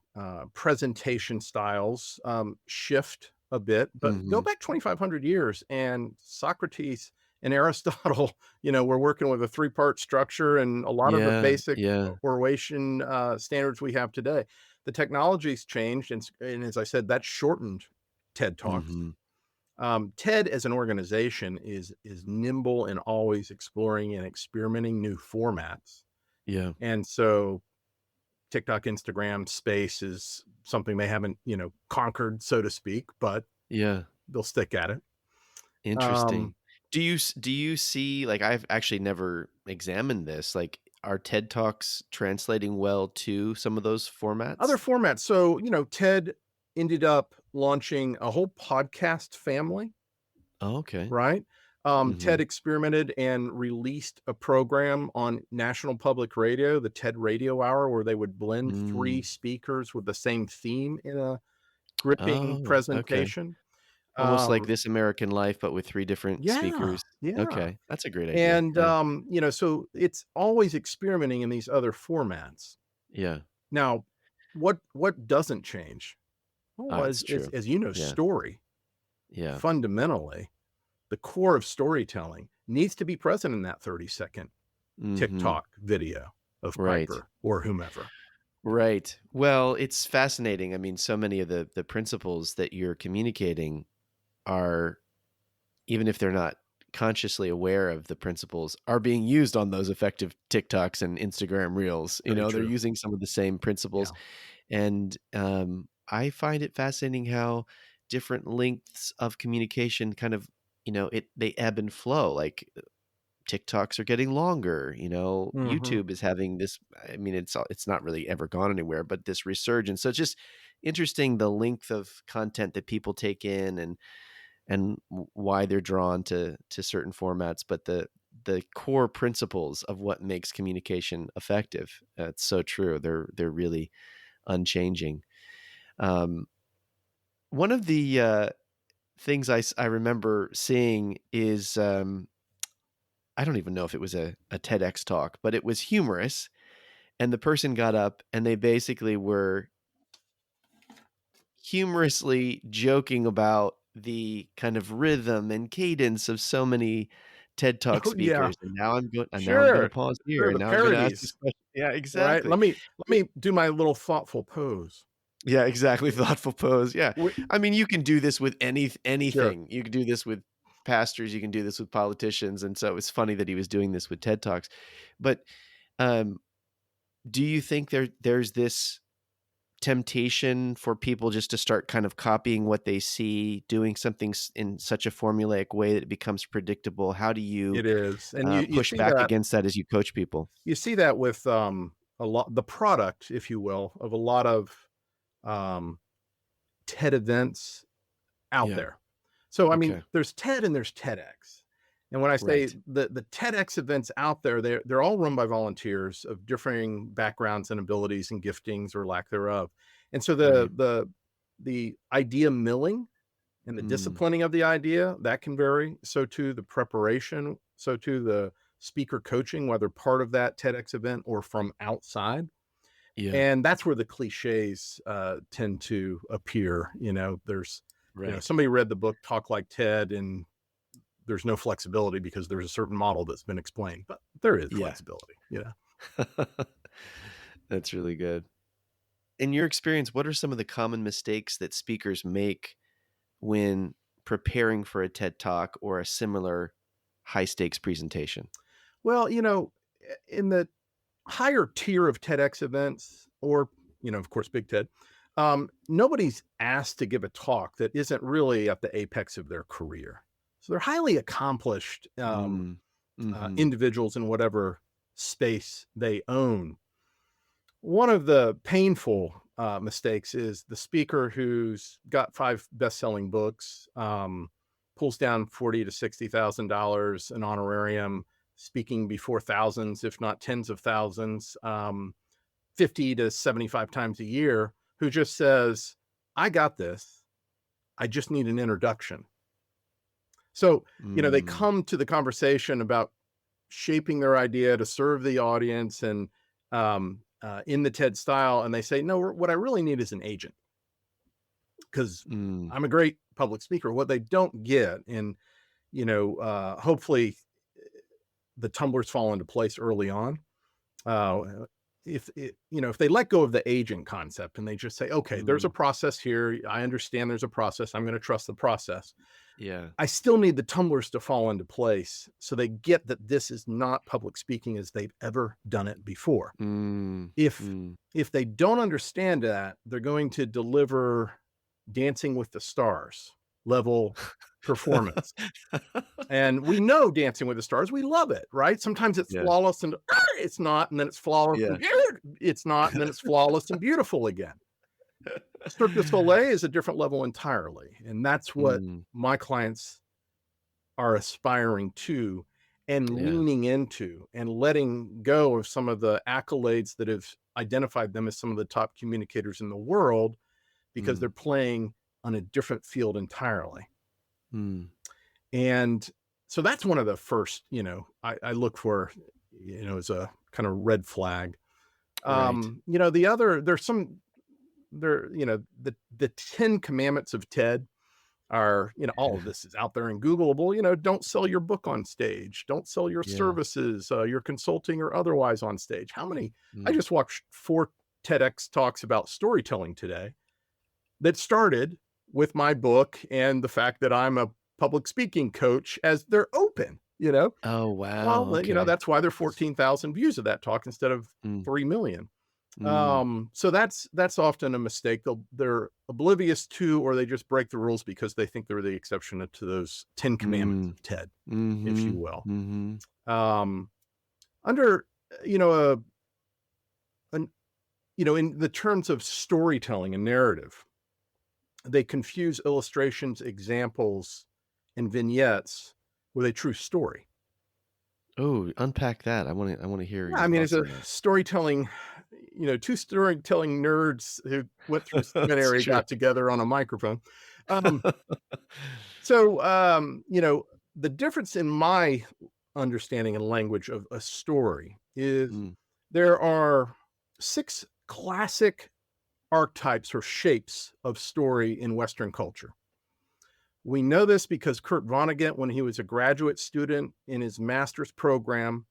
presentation styles, shift a bit, but go Mhm. back 2,500 years and Socrates and Aristotle, were working with a three-part structure and a lot of the Yeah, basic yeah. oration, standards we have today. The technology's changed, and as I said, that shortened TED Talks. Mhm. TED as an organization is nimble and always exploring and experimenting new formats. Yeah, And so TikTok, Instagram space is something they haven't, conquered, so to speak, but yeah. they'll stick at it. Interesting. Um, Do you see, like, I've actually never examined this, like, are TED Talks translating well to some of those Other formats? formats. So, TED ended up launching a whole podcast family, Oh, okay. right? TED Mhm. experimented and released a program on National Public Radio, the TED Radio Hour, where they would blend three Mm. speakers with the same theme in a gripping Oh, okay. presentation. Almost like Um, This American Life, but with 3 different yeah, speakers. yeah. Okay, that's a great idea. And, Yeah. so it's always experimenting in these other formats. Yeah. Now, what doesn't change? Well, It's true. as Yeah. story, Yeah. fundamentally, the core of storytelling needs to be present in that 30-second Mhm. TikTok video of Right. Piper or whomever. Right. Well, it's fascinating. I mean, so many of the principles that you're communicating are, even if they're not consciously aware of the principles, are being used on those effective TikToks and Instagram reels. Very They're true. using some of the same principles. Yeah. And I find it fascinating how different lengths of communication kind of, they ebb and flow. Like TikToks are getting longer, Mhm. YouTube is having this, I mean, it's not really ever gone anywhere, but this resurgence. So it's just interesting the length of content that people take in, and why they're drawn to certain formats, but the core principles of what makes communication effective. It's so true. They're really unchanging. Um, one of the things I remember seeing is, I don't even know if it was a TEDx talk, but it was humorous. And the person got up and they basically were humorously joking about the kind of rhythm and cadence of so many TED Talk Oh, yeah. speakers, and now I'm gonna Sure. pause here, Sure, and the now I'm gonna ask this parodies, question. Yeah, right? exactly. Let me do my little thoughtful pose. Yeah, exactly, thoughtful pose, yeah. Wi I mean, you can do this with Sure. anything. You can do this with pastors, you can do this with politicians, and so it's funny that he was doing this with TED Talks. But, um, do you think there's this temptation for people just to start kind of copying what they see, doing something in such a formulaic way that it becomes predictable? How do you, It is, and you push see back that against that as you coach people? with, a lot the product, if you will, of a lot of, um, TED events out Yeah, there. So, I mean, okay, there's TED and there's TEDx. And when I say right, the TEDx events out there, they're all run by volunteers of differing backgrounds and abilities and giftings or lack thereof. And so right. the idea milling and the Mm, disciplining of the idea, that can vary. So too the preparation, so too the speaker coaching, whether part of that TEDx event or from outside. yeah, And that's where the cliches tend to appear. There's, right, somebody read the book Talk Like Ted, and there's no flexibility because there's a certain model that's been explained, but there is yeah. flexibility. That's really good. In your experience, what are some of the common mistakes that speakers make when preparing for a TED Talk or a similar high stakes presentation? Well, in the higher tier of TEDx events, or, of course, Big TED, nobody's asked to give a talk that isn't really at the apex of their career. So they're highly accomplished Mm, mhm. individuals in whatever space they own. One of the painful mistakes is the speaker who's got 5 best-selling books, pulls down 40 to $60,000 an honorarium, speaking before thousands, if not tens of thousands, 50 to 75 times a year, who just says, "I got this. I just need an introduction." So, they Mm, come to the conversation about shaping their idea to serve the audience and in the TED style, and they say, "No, what I really need is an agent because mm, I'm a great public speaker." What they don't get, and hopefully the tumblers fall into place early on. If they let go of the agent concept and they just say, "Okay, there's a mm. process here. I understand there's a process. I'm going to trust the process." Yeah. I still need the tumblers to fall into place so they get that this is not public speaking as they've ever done it before. Mm, If mm. if they don't understand that, they're going to deliver Dancing with the Stars level performance. And we know Dancing with the Stars, we love it, right? Sometimes it's Yeah, flawless and it's not, and then it's flawless yeah. and it's not, and then it's flawless and beautiful again. Cirque du Soleil is a different level entirely, and that's what Mm, my clients are aspiring to and yeah, leaning into and letting go of some of the accolades that have identified them as some of the top communicators in the world because they're mm, playing on a different field entirely. mm. And so that's one of the first, I look for, as a kind of red flag. Right. The other, there's some, there, the 10 commandments of TED are, all of this is out there and Googleable. Don't sell your book on stage. Don't sell your Yeah. services, your consulting or otherwise on stage. How many? I Mm. just watched 4 TEDx talks about storytelling today that started with my book and the fact that I'm a public speaking coach as they're open. Oh, wow, Well, okay. that's why there are 14,000 views of that talk instead of Mm, 3 million. mm, So that's often a mistake. They're oblivious to, or they just break the rules because they think they're the exception to those 10 commandments mm. of TED, if you Mhm, will. mhm. Um, under, you know, an, in the terms of storytelling and narrative, they confuse illustrations, examples, and vignettes with a true story. Oh, unpack that. I wanna hear Yeah, I your mean, as thoughts a on that. storytelling, two storytelling nerds who went through That's seminary true. got together on a microphone. So, the difference in my understanding and language of a story is Mm, there are 6 classic archetypes or shapes of story in Western culture. We know this because Kurt Vonnegut, when he was a graduate student in his master's program,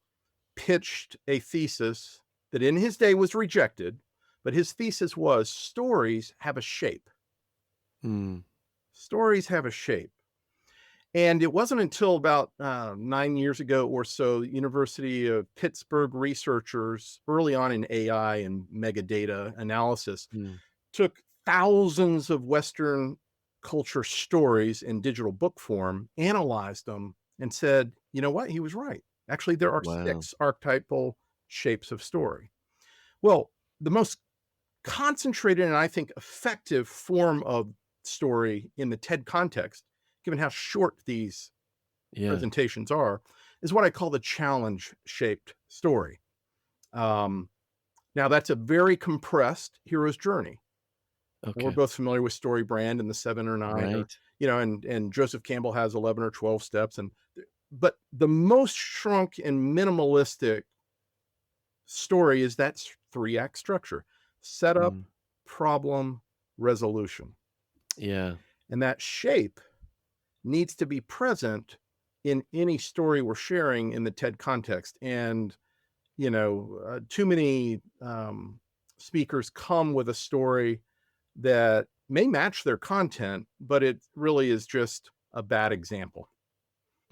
pitched a thesis that in his day was rejected, but his thesis was stories have a shape. Mm. Stories have a shape. And it wasn't until about 9 years ago or so, University of Pittsburgh researchers early on in AI and megadata analysis Mm. took thousands of Western culture stories in digital book form, analyzed them, and said, you know what? He was right. Actually, there are Wow. six archetypal shapes of story. Well, the most concentrated and I think effective form of story in the TED context, given how short these Yeah. presentations are, is what I call the challenge shaped story. Um, Now, that's a very compressed hero's journey. We're Okay. both familiar with Story Brand and the 7 or 9 or, Right. and Joseph Campbell has 11 or 12 steps, but the most shrunk and minimalistic story is that 3-act structure: setup, Mm. problem, resolution. Yeah. And that shape needs to be present in any story we're sharing in the TED context. And, too many speakers come with a story that may match their content, but it really is just a bad example.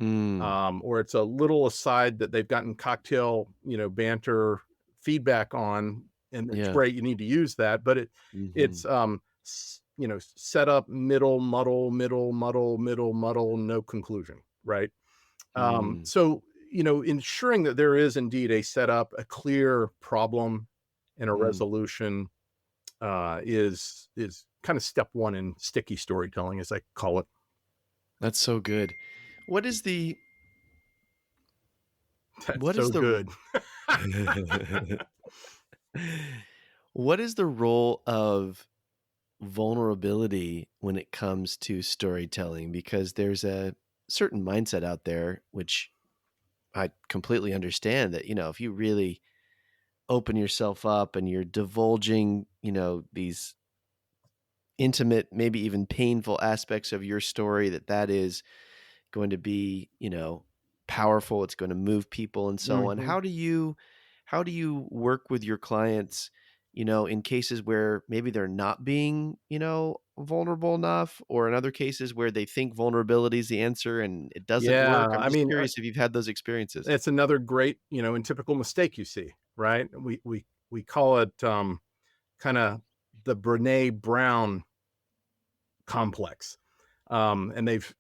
Mm. Or it's a little aside that they've gotten cocktail, banter feedback on, and it's Yeah. great. You need to use that, but Mhm. it's set up, middle, muddle, middle, muddle, middle, muddle, no conclusion, right? Mm. So ensuring that there is indeed a setup, a clear problem, and a Mm. resolution is kind of step one in sticky storytelling, as I call it. That's so good. What is the That's what is so the good. what is the role of vulnerability when it comes to storytelling? Because there's a certain mindset out there, which I completely understand that, if you really open yourself up and you're divulging, these intimate, maybe even painful aspects of your story, that is going to be, powerful, it's going to move people and so on. Mhm. How do you work with your clients, in cases where maybe they're not being, vulnerable enough, or in other cases where they think vulnerability is the answer and it doesn't Yeah, work? I'm I just mean, curious if you've had those experiences. it's another great, and typical mistake you see, right? We call it kind of the Brene Brown complex. And they've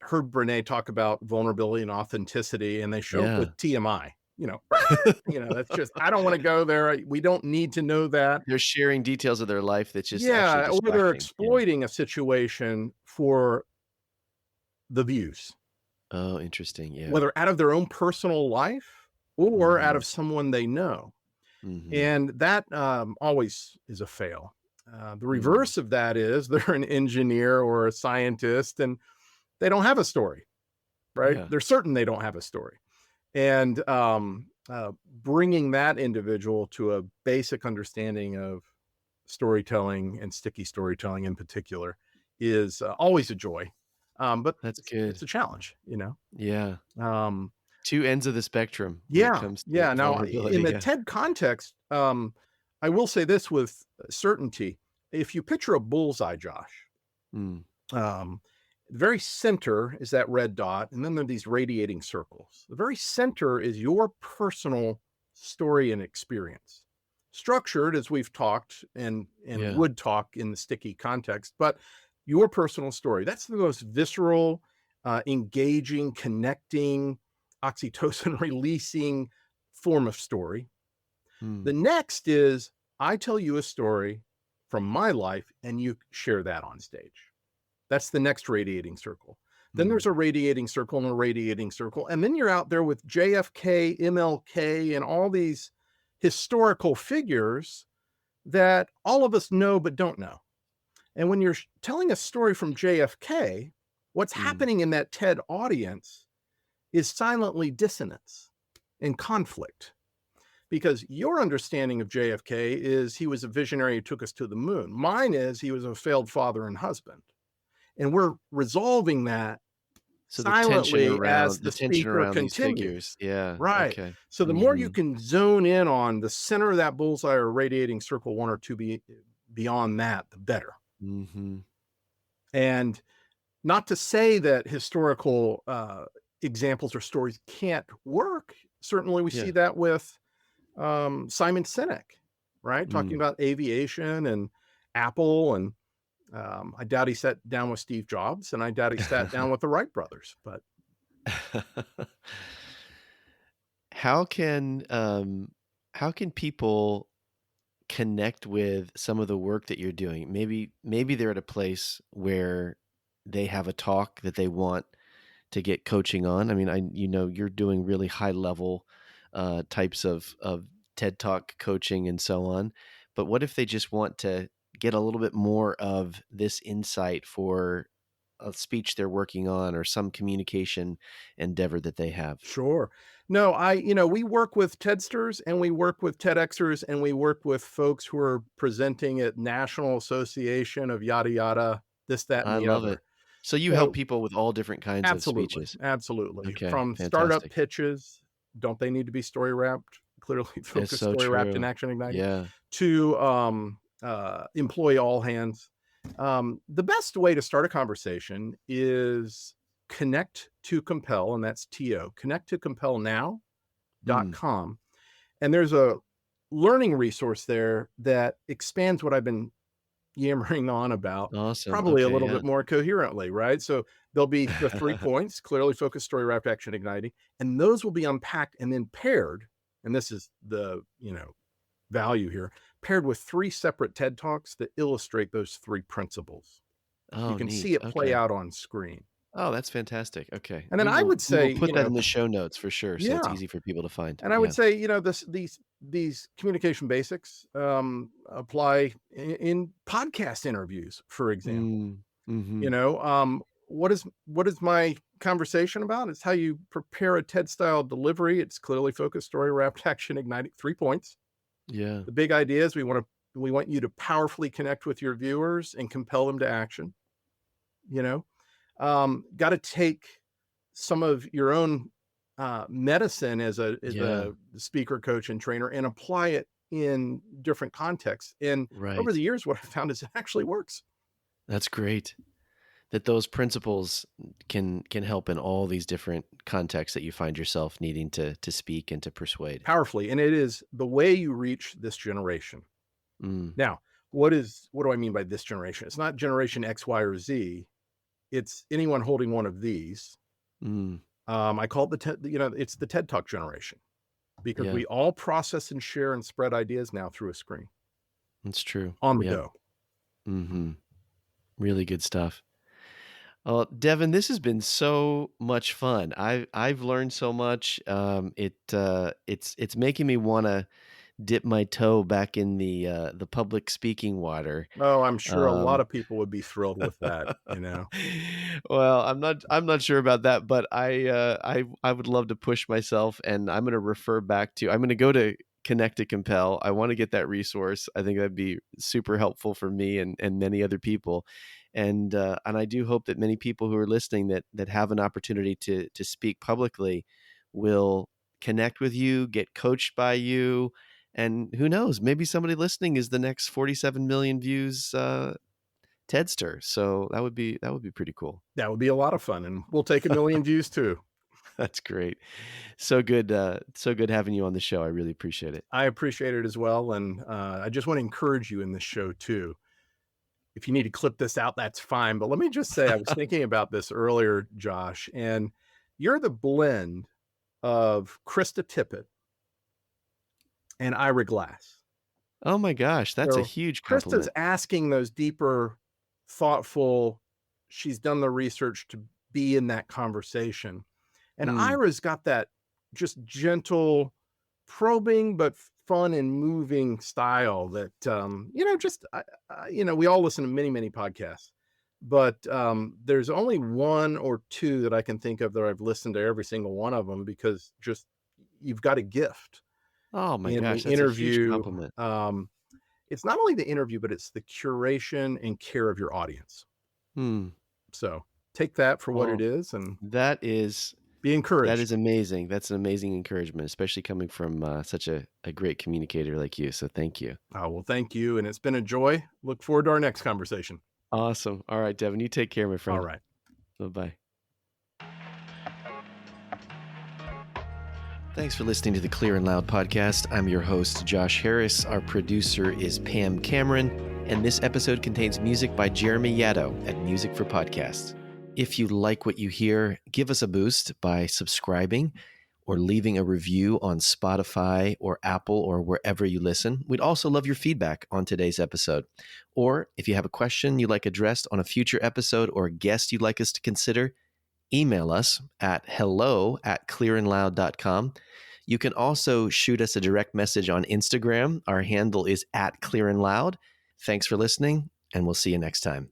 heard Brene talk about vulnerability and authenticity, and they show up Yeah. with TMI. That's just I don't want to go there. We don't need to know that. They're sharing details of their life that's just actually Yeah, or they're distracting. Yeah. exploiting a situation for the views, Oh, interesting. Yeah. whether out of their own personal life or out Mhm. of someone they know. Mhm. And that always is a fail. The Mm. reverse of that is they're an engineer or a scientist and they don't have a story, right? Yeah. They're certain they don't have a story. And bringing that individual to a basic understanding of storytelling and sticky storytelling in particular is always a joy. But That's it's good. a challenge. Yeah. Um, 2 ends of the spectrum when it yeah, comes to yeah. Now, in vulnerability, the yeah. TED context, I will say this with certainty: if you picture a bullseye, Josh, Mm. um, the very center is that red dot, and then there are these radiating circles. The very center is your personal story and experience, structured as we've talked and Yeah. would talk in the sticky context, but your personal story. That's the most visceral, engaging, connecting, oxytocin releasing form of story. Mm. The next is I tell you a story from my life and you share that on stage. That's the next radiating circle. Then Mm. there's a radiating circle and a radiating circle. And then you're out there with JFK, MLK, and all these historical figures that all of us know but don't know. And when you're telling a story from JFK, what's Mm. happening in that TED audience is silently dissonance and conflict, because your understanding of JFK is he was a visionary who took us to the moon. Mine is he was a failed father and husband. And we're resolving that So silently as the the tension speaker around these continues. figures. Yeah, Right. okay. So the more you Mhm. can zone in on the center of that bullseye or radiating circle 1 or 2 beyond that, the better. Mhm. And not to say that historical, examples or stories can't work. Certainly, we see Yeah. that with, Simon Sinek, right? Talking Mm. about aviation and Apple, and, I doubt he sat down with Steve Jobs, and I doubt he sat down with the Wright brothers, but How can, how can people connect with some of the work that you're doing? Maybe they're at a place where they have a talk that they want to get coaching on. I mean, you're doing really high level types of TED Talk coaching and so on. But what if they just want to get a little bit more of this insight for a speech they're working on or some communication endeavor that they have? sure. No, we work with TEDsters and we work with TEDxers and we work with folks who are presenting at National Association of yada yada, this, that, and I the love it. other. So you help So people with all different kinds of absolutely, speeches. absolutely. Okay, From startup fantastic. pitches, don't they need to be story wrapped? Clearly It's focused, so story wrapped, and true. action igniting, Yeah. to employee all hands. The best way to start a conversation is connect to compel, and that's TO. Connect to compel Mm. now.com. And there's a learning resource there that expands what I've been yammering on about, Awesome. probably a Okay, little yeah. bit more coherently, right? So there'll be the 3 points, clearly focused, story wrapped, action igniting, and those will be unpacked and then paired, and this is the, value here, paired with 3 separate TED Talks that illustrate those 3 principles. So you Oh, can see neat. it play Okay. out on screen. Oh, that's fantastic. Okay. And then I would We say, will put that in the show notes for sure, so it's yeah, easy for people to find. and I would Yeah. say, these communication basics, apply in podcast interviews, for example. Mm. Mhm. What is my conversation about? It's how you prepare a TED style delivery. It's clearly focused, story wrapped, action igniting. 3 points. Yeah. The big idea is we want you to powerfully connect with your viewers and compel them to action. You know, got to take some of your own medicine as Yeah. a speaker, coach, and trainer, and apply it in different contexts. And over Right. the years, what I found is it actually works That's great. That those principles can help in all these different contexts that you find yourself needing to speak and to persuade. powerfully, and it is the way you reach this generation. Mm. Now, what do I mean by this generation? It's not generation X, Y, or Z. It's anyone holding one of these. Mm. I call it it's the TED Talk generation because Yeah. we all process and share and spread ideas now through a screen It's true. on the Yep. go. Mhm. Really good stuff. Devin, this has been so much fun. I've learned so much. It's making me wanna dip my toe back in the public speaking water. Oh, I'm sure a lot Um, of people would be thrilled with that. well, I'm not sure about that, but I would love to push myself, and I'm gonna go to Connect to Compel. I wanna get that resource. I think that'd be super helpful for me and many other people. And I do hope that many people who are listening that have an opportunity to speak publicly will connect with you, get coached by you, and who knows, maybe somebody listening is the next 47 million views Tedster. So that would be pretty cool. That would be a lot of fun, and we'll take a million views too. That's great. So good having you on the show. I really appreciate it. I appreciate it as well, and I just want to encourage you in this show too. If you need to clip this out, that's fine. But let me just say, I was thinking about this earlier, Josh, and you're the blend of Krista Tippett and Ira Glass. Oh my gosh, that's a So huge Krista's compliment. asking those deeper, thoughtful, she's done the research to be in that conversation. And Mm, Ira's got that just gentle, probing, but fun and moving style that, we all listen to many, many podcasts. But there's only one or two that I can think of that I've listened to every single one of them because just you've got a gift oh my in the gosh, that's a huge interview. compliment. Um, it's not only the interview, but it's the curation and care of your audience. Hmm. So take that for what it Well, is and that is be that encouraged. is amazing. That's an amazing encouragement, especially coming from, such a great communicator like you, so thank you. Well, thank you. And it's been a joy. Look forward to our next conversation. Awesome. Alright, Devin, you take care, my All friend. right. Bye-bye. Thanks for listening to the Clear and Loud podcast. I'm your host, Josh Harris. Our producer is Pam Cameron, and this episode contains music by Jeremy Yaddo at Music for Podcasts. If you like what you hear, give us a boost by subscribing or leaving a review on Spotify or Apple or wherever you listen. We'd also love your feedback on today's episode. Or if you have a question you'd like addressed on a future episode or a guest you'd like us to consider, email us at hello@clearandloud.com. You can also shoot us a direct message on Instagram. Our handle is @clearandloud. Thanks for listening, and we'll see you next time.